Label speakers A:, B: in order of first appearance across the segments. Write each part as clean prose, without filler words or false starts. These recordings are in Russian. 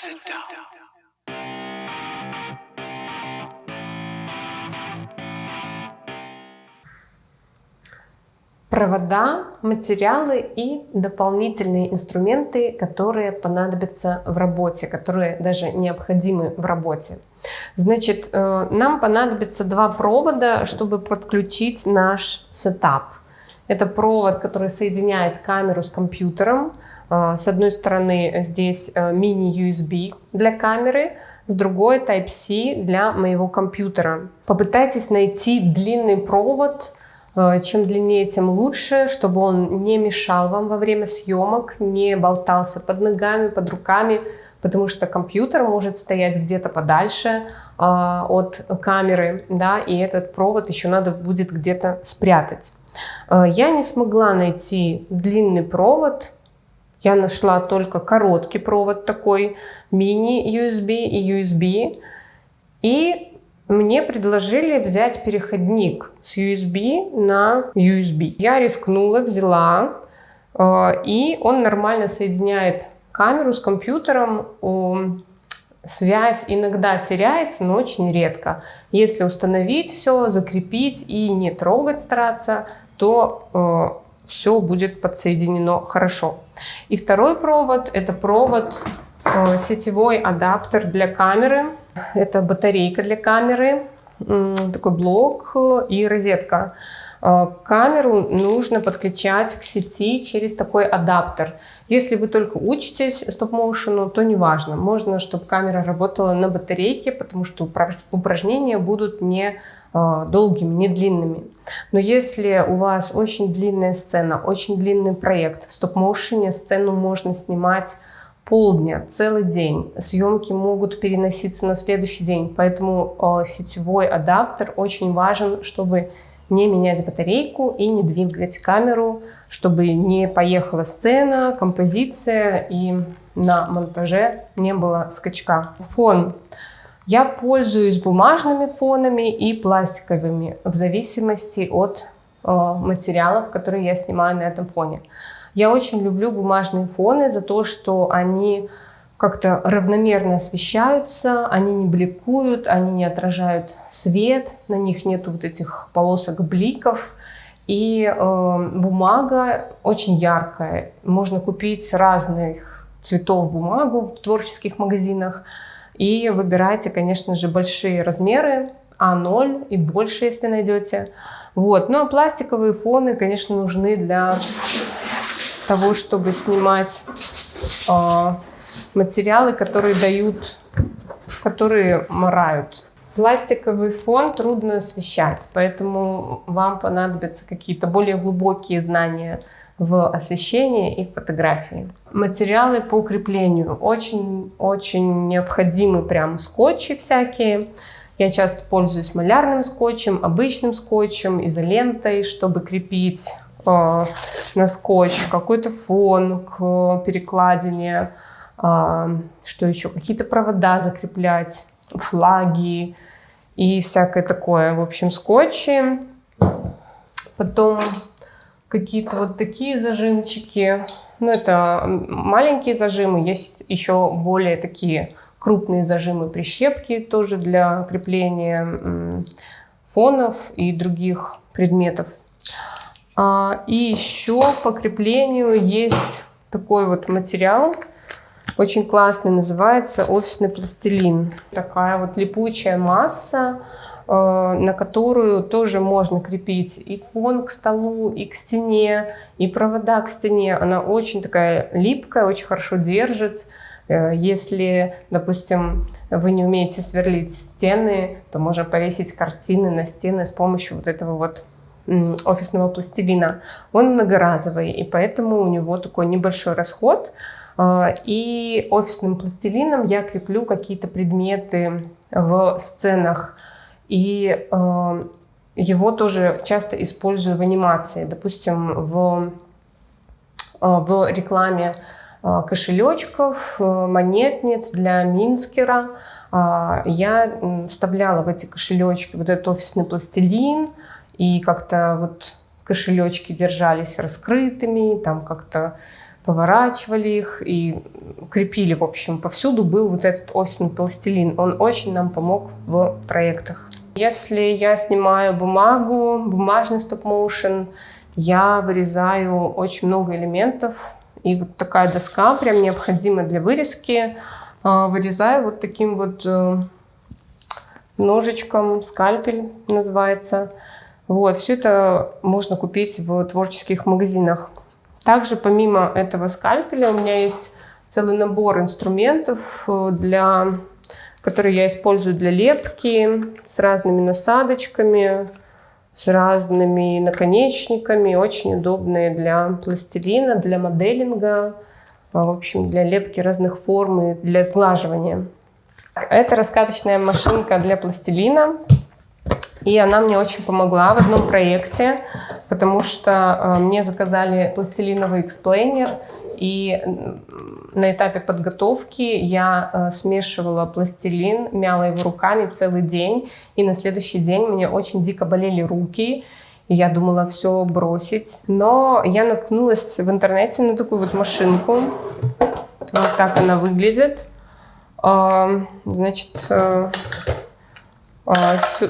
A: sit down.
B: Провода, материалы и дополнительные инструменты, которые понадобятся в работе, которые даже необходимы в работе. Значит, нам понадобится два провода, чтобы подключить наш сетап. Это провод, который соединяет камеру с компьютером. С одной стороны здесь мини-USB для камеры, с другой Type-C для моего компьютера. Попытайтесь найти длинный провод. Чем длиннее, тем лучше, чтобы он не мешал вам во время съемок, не болтался под ногами, под руками, потому что компьютер может стоять где-то подальше от камеры, да, и этот провод еще надо будет где-то спрятать. Я не смогла найти длинный провод, я нашла только короткий провод такой, мини-USB и USB, и мне предложили взять переходник с USB на USB. Я рискнула, взяла, и он нормально соединяет камеру с компьютером. Связь иногда теряется, но очень редко. Если установить все, закрепить и не трогать стараться, то все будет подсоединено хорошо. И второй провод – это провод сетевой адаптер для камеры. Это батарейка для камеры, такой блок и розетка. Камеру нужно подключать к сети через такой адаптер. Если вы только учитесь стоп-моушену, то не важно. Можно, чтобы камера работала на батарейке, потому что упражнения будут не долгими, не длинными. Но если у вас очень длинная сцена, очень длинный проект, в стоп-моушене сцену можно снимать полдня, целый день. Съемки могут переноситься на следующий день, поэтому сетевой адаптер очень важен, чтобы не менять батарейку и не двигать камеру, чтобы не поехала сцена, композиция и на монтаже не было скачка. Фон. Я пользуюсь бумажными фонами и пластиковыми в зависимости от материалов, которые я снимаю на этом фоне. Я очень люблю бумажные фоны за то, что они как-то равномерно освещаются, они не бликуют, они не отражают свет, на них нет вот этих полосок бликов. И бумага очень яркая. Можно купить разных цветов бумагу в творческих магазинах. И выбирайте, конечно же, большие размеры, А0 и больше, если найдете. Вот. Ну а пластиковые фоны, конечно, нужны для того, чтобы снимать материалы, которые морают. Пластиковый фон трудно освещать, поэтому вам понадобятся какие-то более глубокие знания в освещении и фотографии. Материалы по креплению. Очень необходимы прям скотчи всякие. Я часто пользуюсь малярным скотчем, обычным скотчем, изолентой, чтобы крепить на скотч какой-то фон к перекладине, что еще, какие-то провода закреплять, флаги и всякое такое. В общем, скотчи. Потом какие-то вот такие зажимчики. Ну, это маленькие зажимы, есть еще более такие крупные зажимы, прищепки тоже для крепления фонов и других предметов. И еще по креплению есть такой вот материал, очень классный, называется офисный пластилин. Такая вот липучая масса, на которую тоже можно крепить и фон к столу, и к стене, и провода к стене. Она очень такая липкая, очень хорошо держит. Если, допустим, вы не умеете сверлить стены, то можно повесить картины на стены с помощью вот этого вот офисного пластилина. Он многоразовый, и поэтому у него такой небольшой расход. И офисным пластилином я креплю какие-то предметы в сценах. И его тоже часто использую в анимации. Допустим, в рекламе кошелечков, монетниц для Минскера я вставляла в эти кошелечки вот этот офисный пластилин. И как-то вот кошелечки держались раскрытыми, там как-то поворачивали их и крепили. В общем, повсюду был вот этот офисный пластилин. Он очень нам помог в проектах. Если я снимаю бумагу, бумажный стоп-моушен, я вырезаю очень много элементов. И вот такая доска прям необходима для вырезки. Вырезаю вот таким вот ножичком, скальпель называется. Вот, все это можно купить в творческих магазинах. Также помимо этого скальпеля у меня есть целый набор инструментов, которые я использую для лепки, с разными насадочками, с разными наконечниками, очень удобные для пластилина, для моделинга, в общем, для лепки разных форм и для сглаживания. Это раскаточная машинка для пластилина, и она мне очень помогла в одном проекте, потому что мне заказали пластилиновый эксплейнер, и на этапе подготовки я смешивала пластилин, мяла его руками целый день, и на следующий день мне очень дико болели руки, и я думала все бросить. Но я наткнулась в интернете на такую вот машинку, вот так она выглядит. Значит,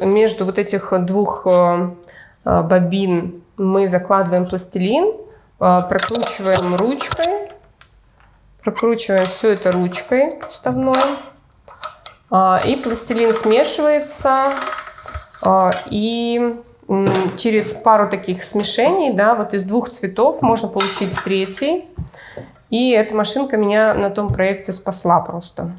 B: между вот этих двух бобин мы закладываем пластилин, прокручиваем ручкой, прокручиваем все это ручкой вставной, и пластилин смешивается, и через пару таких смешений, да, вот из двух цветов можно получить третий. И эта машинка меня на том проекте спасла просто.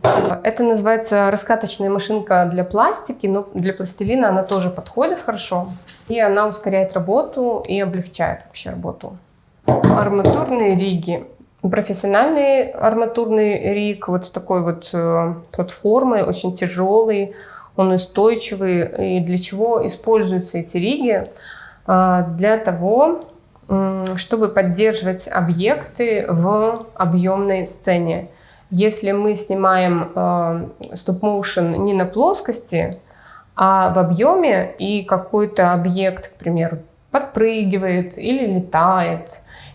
B: Это называется раскаточная машинка для пластики, но для пластилина она тоже подходит хорошо. И она ускоряет работу и облегчает вообще работу. Арматурные риги. Профессиональный арматурный риг вот с такой вот платформой, очень тяжелый, он устойчивый. И для чего используются эти риги? Для того, чтобы поддерживать объекты в объемной сцене. Если мы снимаем стоп-моушен не на плоскости, а в объеме, и какой-то объект, к примеру, подпрыгивает или летает,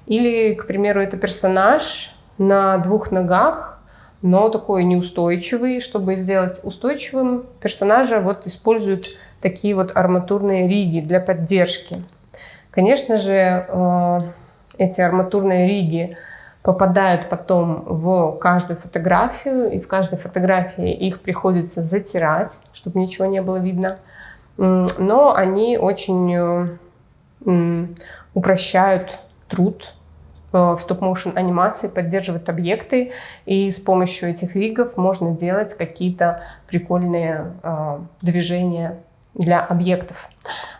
B: или, к примеру, это персонаж на двух ногах, но такой неустойчивый, чтобы сделать устойчивым персонажа, вот используют такие вот арматурные риги для поддержки. Конечно же, эти арматурные риги попадают потом в каждую фотографию, и в каждой фотографии их приходится затирать, чтобы ничего не было видно. Но они очень упрощают труд в стоп-моушен анимации, поддерживают объекты, и с помощью этих ригов можно делать какие-то прикольные движения для объектов.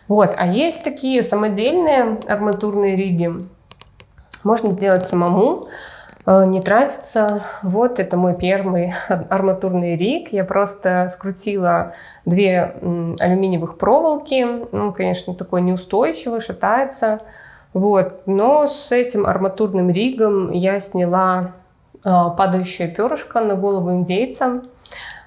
B: Вот. А есть такие самодельные арматурные риги. Можно сделать самому, не тратиться. Вот это мой первый арматурный риг. Я просто скрутила две алюминиевых проволоки. Ну, конечно, такой неустойчивый, шатается. Вот. Но с этим арматурным ригом я сняла падающее перышко на голову индейца.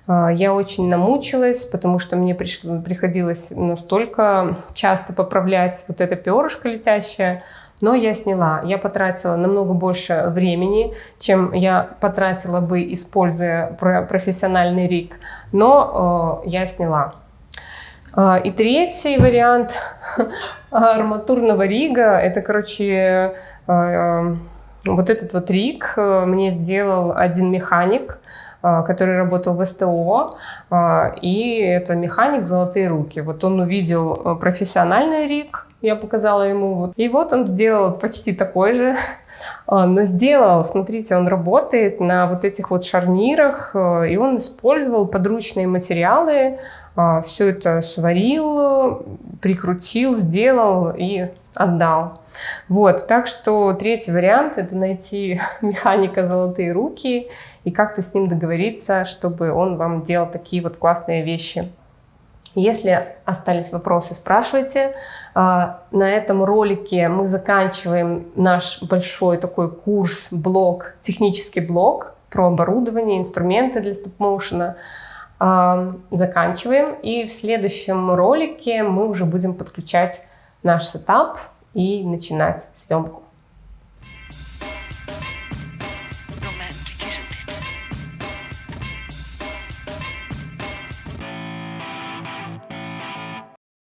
B: Я очень намучилась, потому что мне приходилось настолько часто поправлять вот это перышко летящее, но я сняла. Я потратила намного больше времени, чем я потратила бы, используя профессиональный риг, но я сняла. И третий вариант арматурного рига, это, короче, вот этот вот риг мне сделал один механик, который работал в СТО, и это механик «Золотые руки». Вот он увидел профессиональный риг, я показала ему, и вот он сделал почти такой же, но сделал, смотрите, он работает на вот этих вот шарнирах, и он использовал подручные материалы, все это сварил, прикрутил, сделал и отдал. Вот, так что третий вариант – это найти механика «Золотые руки» и как-то с ним договориться, чтобы он вам делал такие вот классные вещи. Если остались вопросы, спрашивайте. На этом ролике мы заканчиваем наш большой такой курс, блог, технический блог про оборудование, инструменты для стоп-моушена. Заканчиваем. И в следующем ролике мы уже будем подключать наш сетап и начинать съемку.